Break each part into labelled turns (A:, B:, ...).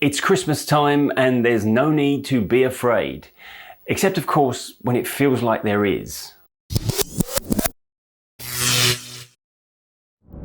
A: It's Christmas time and there's no need to be afraid. Except of course when it feels like there is.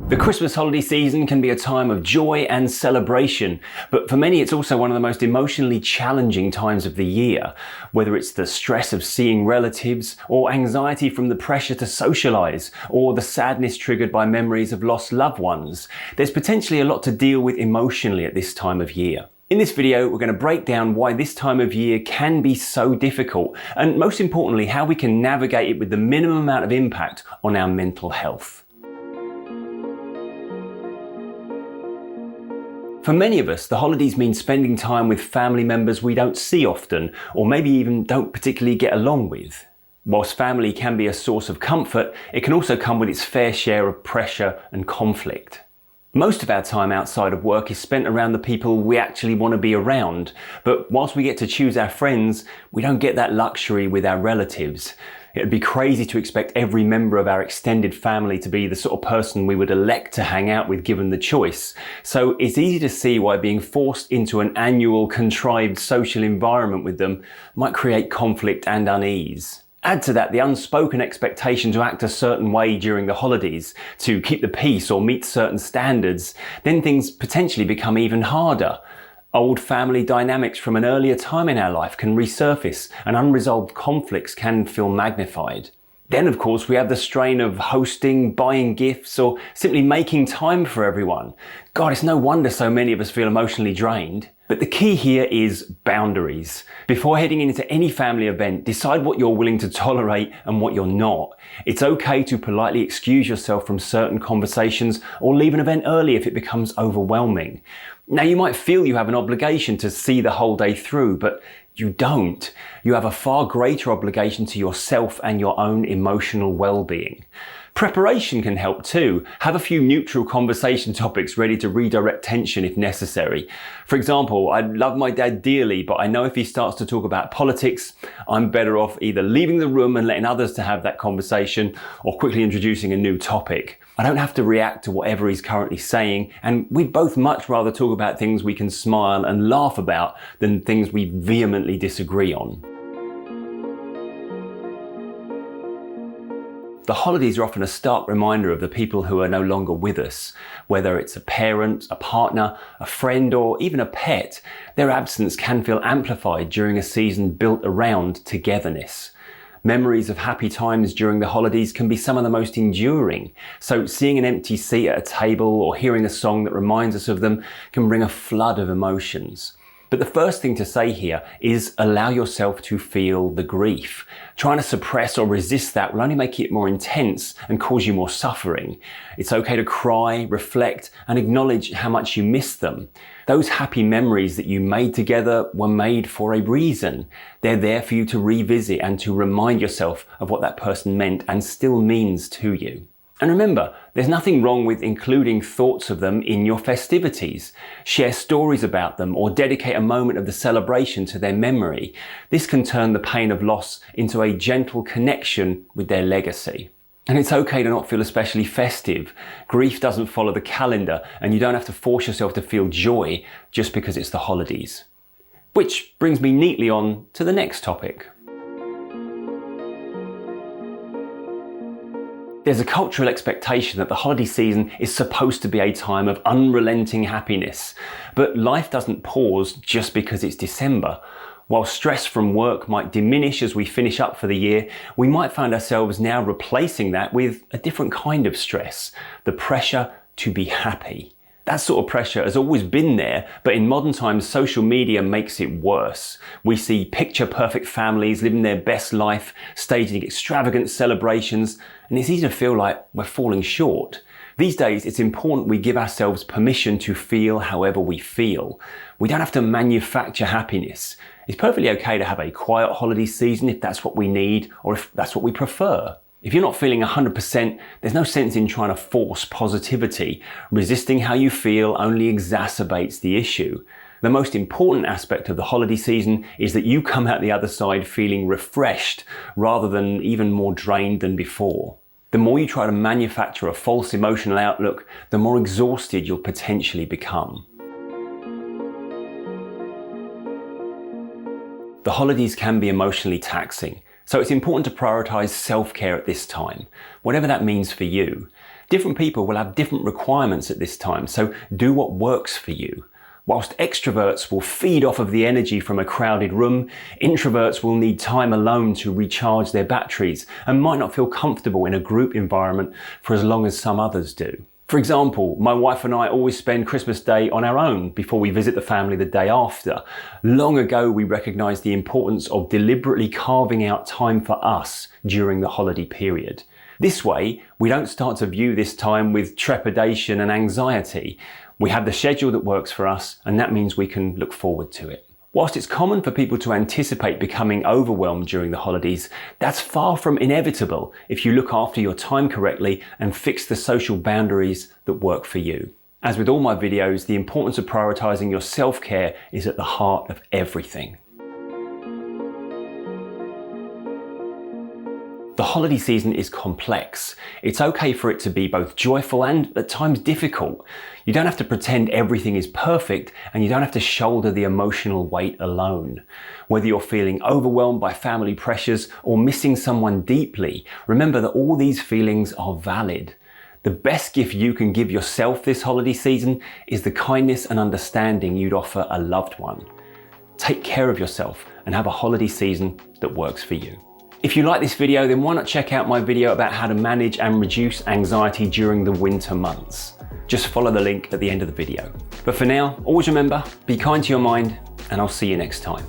A: The Christmas holiday season can be a time of joy and celebration, but for many it's also one of the most emotionally challenging times of the year. Whether it's the stress of seeing relatives, or anxiety from the pressure to socialise, or the sadness triggered by memories of lost loved ones, there's potentially a lot to deal with emotionally at this time of year. In this video, we're going to break down why this time of year can be so difficult, and most importantly, how we can navigate it with the minimum amount of impact on our mental health. For many of us, the holidays mean spending time with family members we don't see often, or maybe even don't particularly get along with. Whilst family can be a source of comfort, it can also come with its fair share of pressure and conflict. Most of our time outside of work is spent around the people we actually want to be around, but whilst we get to choose our friends, we don't get that luxury with our relatives. It'd be crazy to expect every member of our extended family to be the sort of person we would elect to hang out with given the choice. So it's easy to see why being forced into an annual contrived social environment with them might create conflict and unease. Add to that the unspoken expectation to act a certain way during the holidays, to keep the peace or meet certain standards, then things potentially become even harder. Old family dynamics from an earlier time in our life can resurface, and unresolved conflicts can feel magnified. Then of course we have the strain of hosting, buying gifts, or simply making time for everyone. God, it's no wonder so many of us feel emotionally drained. But the key here is boundaries. Before heading into any family event, decide what you're willing to tolerate and what you're not. It's okay to politely excuse yourself from certain conversations or leave an event early if it becomes overwhelming. Now, you might feel you have an obligation to see the whole day through, but you don't. You have a far greater obligation to yourself and your own emotional well-being. Preparation can help too. Have a few neutral conversation topics ready to redirect tension if necessary. For example, I love my dad dearly, but I know if he starts to talk about politics, I'm better off either leaving the room and letting others to have that conversation, or quickly introducing a new topic. I don't have to react to whatever he's currently saying, and we'd both much rather talk about things we can smile and laugh about than things we vehemently disagree on. The holidays are often a stark reminder of the people who are no longer with us. Whether it's a parent, a partner, a friend, or even a pet, their absence can feel amplified during a season built around togetherness. Memories of happy times during the holidays can be some of the most enduring, so seeing an empty seat at a table or hearing a song that reminds us of them can bring a flood of emotions. But the first thing to say here is allow yourself to feel the grief. Trying to suppress or resist that will only make it more intense and cause you more suffering. It's okay to cry, reflect, and acknowledge how much you miss them. Those happy memories that you made together were made for a reason. They're there for you to revisit and to remind yourself of what that person meant and still means to you. And remember, there's nothing wrong with including thoughts of them in your festivities. Share stories about them or dedicate a moment of the celebration to their memory. This can turn the pain of loss into a gentle connection with their legacy. And it's okay to not feel especially festive. Grief doesn't follow the calendar, and you don't have to force yourself to feel joy just because it's the holidays. Which brings me neatly on to the next topic. There's a cultural expectation that the holiday season is supposed to be a time of unrelenting happiness, but life doesn't pause just because it's December. While stress from work might diminish as we finish up for the year, we might find ourselves now replacing that with a different kind of stress, the pressure to be happy. That sort of pressure has always been there, but in modern times, social media makes it worse. We see picture-perfect families living their best life, staging extravagant celebrations, and it's easy to feel like we're falling short. These days, it's important we give ourselves permission to feel however we feel. We don't have to manufacture happiness. It's perfectly okay to have a quiet holiday season if that's what we need, or if that's what we prefer. If you're not feeling 100%, there's no sense in trying to force positivity. Resisting how you feel only exacerbates the issue. The most important aspect of the holiday season is that you come out the other side feeling refreshed rather than even more drained than before. The more you try to manufacture a false emotional outlook, the more exhausted you'll potentially become. The holidays can be emotionally taxing, so it's important to prioritise self-care at this time, whatever that means for you. Different people will have different requirements at this time, so do what works for you. Whilst extroverts will feed off of the energy from a crowded room, introverts will need time alone to recharge their batteries and might not feel comfortable in a group environment for as long as some others do. For example, my wife and I always spend Christmas Day on our own before we visit the family the day after. Long ago, we recognised the importance of deliberately carving out time for us during the holiday period. This way, we don't start to view this time with trepidation and anxiety. We have the schedule that works for us, and that means we can look forward to it. Whilst it's common for people to anticipate becoming overwhelmed during the holidays, that's far from inevitable if you look after your time correctly and fix the social boundaries that work for you. As with all my videos, the importance of prioritising your self-care is at the heart of everything. The holiday season is complex. It's okay for it to be both joyful and at times difficult. You don't have to pretend everything is perfect, and you don't have to shoulder the emotional weight alone. Whether you're feeling overwhelmed by family pressures or missing someone deeply, remember that all these feelings are valid. The best gift you can give yourself this holiday season is the kindness and understanding you'd offer a loved one. Take care of yourself and have a holiday season that works for you. If you like this video, then why not check out my video about how to manage and reduce anxiety during the winter months. Just follow the link at the end of the video. But for now, always remember, be kind to your mind, and I'll see you next time.